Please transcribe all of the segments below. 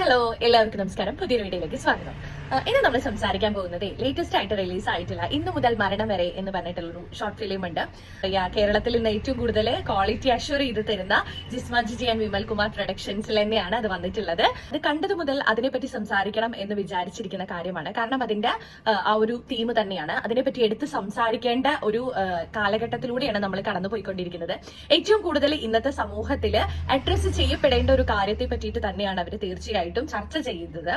Hello, എല്ലാവർക്കും നമസ്കാരം. പുതിയൊരു വീഡിയോയിലേക്ക് സ്വാഗതം. ഇന്ന് നമ്മൾ സംസാരിക്കാൻ പോകുന്നത് ലേറ്റസ്റ്റ് ആയിട്ട് റിലീസ് ആയിട്ടില്ല ഇന്നു മുതൽ മരണം വരെ എന്ന് പറഞ്ഞിട്ടുള്ളൊരു ഷോർട്ട് ഫിലിം ഉണ്ട്. കേരളത്തിൽ ഇന്ന് ഏറ്റവും കൂടുതൽ ക്വാളിറ്റി അഷ്യൂർ ചെയ്ത് തരുന്ന ജിസ്മ ജിജി ആൻഡ് വിമൽ കുമാർ പ്രൊഡക്ഷൻസിൽ തന്നെയാണ് അത് വന്നിട്ടുള്ളത്. അത് കണ്ടത് മുതൽ അതിനെപ്പറ്റി സംസാരിക്കണം എന്ന് വിചാരിച്ചിരിക്കുന്ന കാര്യമാണ്. കാരണം അതിന്റെ ആ ഒരു തീം തന്നെയാണ്. അതിനെപ്പറ്റി എടുത്ത് സംസാരിക്കേണ്ട ഒരു കാലഘട്ടത്തിലൂടെയാണ് നമ്മൾ കടന്നുപോയിക്കൊണ്ടിരിക്കുന്നത്. ഏറ്റവും കൂടുതൽ ഇന്നത്തെ സമൂഹത്തിൽ അഡ്രസ് ചെയ്യപ്പെടേണ്ട ഒരു കാര്യത്തെ പറ്റിയിട്ട് തന്നെയാണ് അവർ തീർച്ചയായിട്ടും ചർച്ച ചെയ്യുന്നത്.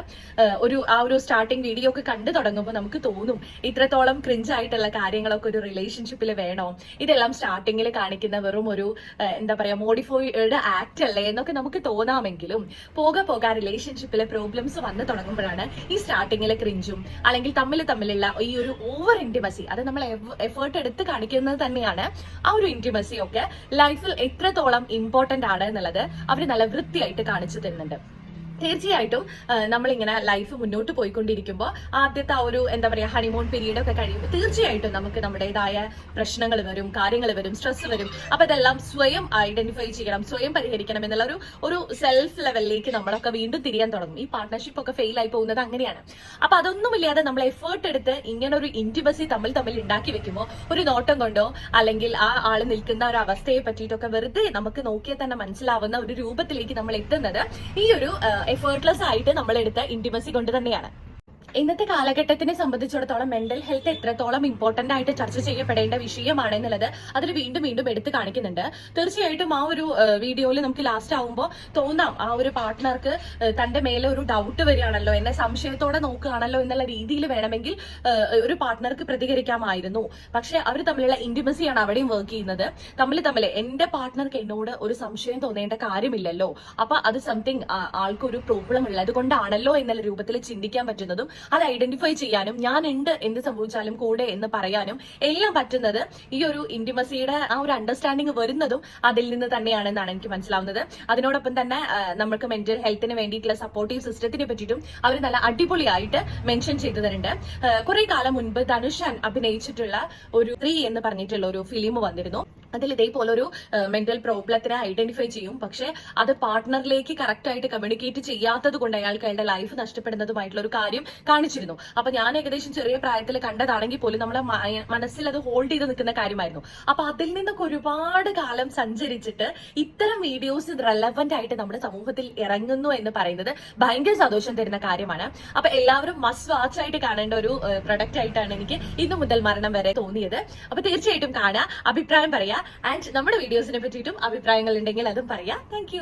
ആ ഒരു സ്റ്റാർട്ടിംഗ് വീഡിയോ ഒക്കെ കണ്ടു തുടങ്ങുമ്പോൾ നമുക്ക് തോന്നും ഇത്രത്തോളം ക്രിഞ്ച് ആയിട്ടുള്ള കാര്യങ്ങളൊക്കെ ഒരു റിലേഷൻഷിപ്പിൽ വേണോ, ഇതെല്ലാം സ്റ്റാർട്ടിങ്ങിൽ കാണിക്കുന്ന വെറും ഒരു എന്താ പറയാ മോഡിഫൈഡ് ആക്ട് അല്ലേ എന്നൊക്കെ നമുക്ക് തോന്നാമെങ്കിലും പോകെ റിലേഷൻഷിപ്പിലെ പ്രോബ്ലംസ് വന്നു തുടങ്ങുമ്പോഴാണ് ഈ സ്റ്റാർട്ടിങ്ങിലെ ക്രിഞ്ചും അല്ലെങ്കിൽ തമ്മിലുള്ള ഈ ഒരു ഓവർ ഇന്റിമസി, അത് നമ്മൾ എഫേർട്ട് എടുത്ത് കാണിക്കുന്നത് തന്നെയാണ്. ആ ഒരു ഇന്റിമസി ഒക്കെ ലൈഫിൽ എത്രത്തോളം ഇമ്പോർട്ടന്റ് ആണ് എന്നുള്ളത് അവർ നല്ല വൃത്തിയായിട്ട് കാണിച്ചു തരുന്നുണ്ട്. തീർച്ചയായിട്ടും നമ്മളിങ്ങനെ ലൈഫ് മുന്നോട്ട് പോയിക്കൊണ്ടിരിക്കുമ്പോൾ ആദ്യത്തെ ആ ഒരു എന്താ പറയാ ഹണിമൂൺ പീരീഡ് ഒക്കെ കഴിയുമ്പോൾ തീർച്ചയായിട്ടും നമുക്ക് നമ്മുടേതായ പ്രശ്നങ്ങൾ വരും, കാര്യങ്ങൾ വരും, സ്ട്രെസ് വരും. അപ്പൊ ഇതെല്ലാം സ്വയം ഐഡന്റിഫൈ ചെയ്യണം, സ്വയം പരിഹരിക്കണം എന്നുള്ള ഒരു സെൽഫ് ലെവലിലേക്ക് നമ്മളൊക്കെ വീണ്ടും തിരിയാൻ തുടങ്ങും. ഈ പാർട്ട്ണർഷിപ്പ് ഒക്കെ ഫെയിൽ ആയി പോകുന്നത് അങ്ങനെയാണ്. അപ്പൊ അതൊന്നുമില്ലാതെ നമ്മൾ എഫേർട്ട് എടുത്ത് ഇങ്ങനെ ഒരു ഇന്റിമസി തമ്മിൽ ഉണ്ടാക്കി വെക്കുമ്പോൾ ഒരു നോട്ടം കൊണ്ടോ അല്ലെങ്കിൽ ആ ആള് നിൽക്കുന്ന ഒരു അവസ്ഥയെ പറ്റിയിട്ടൊക്കെ വെറുതെ നമുക്ക് നോക്കിയാൽ തന്നെ മനസ്സിലാവുന്ന ഒരു രൂപത്തിലേക്ക് നമ്മൾ എത്തുന്നത് ഈ ഒരു എഫേർട്ട്ലെസ് ആയിട്ട് നമ്മൾ എടുത്ത ഇന്റിമസി കൊണ്ട് തന്നെയാണ്. ഇന്നത്തെ കാലഘട്ടത്തിനെ സംബന്ധിച്ചിടത്തോളം മെന്റൽ ഹെൽത്ത് എത്രത്തോളം ഇമ്പോർട്ടന്റ് ആയിട്ട് ചർച്ച ചെയ്യപ്പെടേണ്ട വിഷയമാണ് എന്നുള്ളത് അതിൽ വീണ്ടും എടുത്ത് കാണിക്കുന്നുണ്ട്. തീർച്ചയായിട്ടും ആ ഒരു വീഡിയോയിൽ നമുക്ക് ലാസ്റ്റ് ആവുമ്പോൾ തോന്നാം ആ ഒരു പാർട്ട്ണർക്ക് തന്റെ മേലെ ഒരു ഡൗട്ട് വരികയാണല്ലോ, എന്നെ സംശയത്തോടെ നോക്കുകയാണല്ലോ എന്നുള്ള രീതിയിൽ വേണമെങ്കിൽ ഒരു പാർട്ട്ണർക്ക് പ്രതികരിക്കാമായിരുന്നു. പക്ഷെ അവർ തമ്മിലുള്ള ഇന്റിമസിയാണ് അവിടെയും വർക്ക് ചെയ്യുന്നത്. തമ്മിൽ എന്റെ പാർട്ട്ണർക്ക് എന്നോട് ഒരു സംശയം തോന്നേണ്ട കാര്യമില്ലല്ലോ, അപ്പൊ അത് സംതിങ് ആൾക്കൊരു പ്രോബ്ലം ഉള്ളത് കൊണ്ടാണല്ലോ എന്നുള്ള രൂപത്തിൽ ചിന്തിക്കാൻ പറ്റുന്നതും അത് ഐഡന്റിഫൈ ചെയ്യാനും ഞാൻ ഉണ്ട് എന്ത് സംഭവിച്ചാലും കൂടെ എന്ന് പറയാനും എല്ലാം പറ്റുന്നത് ഈ ഒരു ഇന്റിമസിയുടെ ആ ഒരു അണ്ടർസ്റ്റാൻഡിങ് വരുന്നതും അതിൽ നിന്ന് തന്നെയാണെന്നാണ് എനിക്ക് മനസ്സിലാവുന്നത്. അതിനോടൊപ്പം തന്നെ നമുക്ക് മെന്റൽ ഹെൽത്തിന് വേണ്ടിയിട്ടുള്ള സപ്പോർട്ടീവ് സിസ്റ്റത്തിനെ പറ്റിയിട്ടും അവർ നല്ല അടിപൊളിയായിട്ട് മെൻഷൻ ചെയ്തു തരുന്നുണ്ട്. കുറെ കാലം മുൻപ് ധനുഷൻ അഭിനയിച്ചിട്ടുള്ള ഒരു 3 എന്ന് പറഞ്ഞിട്ടുള്ള ഒരു ഫിലിം വന്നിരുന്നു. അതിൽ ഇതേപോലെ ഒരു മെന്റൽ പ്രോബ്ലത്തിനെ ഐഡന്റിഫൈ ചെയ്യും, പക്ഷെ അത് പാർട്ട്ണറിലേക്ക് കറക്റ്റ് ആയിട്ട് കമ്മ്യൂണിക്കേറ്റ് ചെയ്യാത്തത് കൊണ്ട് അയാൾക്ക് അയാളുടെ ലൈഫ് നഷ്ടപ്പെടുന്നതുമായിട്ടുള്ള ഒരു കാര്യം കാണിച്ചിരുന്നു. അപ്പൊ ഞാൻ ഏകദേശം ചെറിയ പ്രായത്തിൽ കണ്ടതാണെങ്കിൽ പോലും നമ്മളെ മനസ്സിൽ അത് ഹോൾഡ് ചെയ്ത് നിൽക്കുന്ന കാര്യമായിരുന്നു. അപ്പൊ അതിൽ നിന്നൊക്കെ ഒരുപാട് കാലം സഞ്ചരിച്ചിട്ട് ഇത്തരം വീഡിയോസ് റെലവന്റ് ആയിട്ട് നമ്മുടെ സമൂഹത്തിൽ ഇറങ്ങുന്നു എന്ന് പറയുന്നത് ഭയങ്കര സന്തോഷം തരുന്ന കാര്യമാണ്. അപ്പൊ എല്ലാവരും മസ്റ്റ് വാച്ച് ആയിട്ട് കാണേണ്ട ഒരു പ്രൊഡക്റ്റ് ആയിട്ടാണ് എനിക്ക് ഇന്നു മുതൽ മരണം വരെ തോന്നിയത്. അപ്പൊ തീർച്ചയായിട്ടും കാണാം, അഭിപ്രായം പറയാം. ആൻഡ് നമ്മുടെ വീഡിയോസിനെ പറ്റിയിട്ടും അഭിപ്രായങ്ങൾ ഉണ്ടെങ്കിൽ അതും പറയാം. താങ്ക്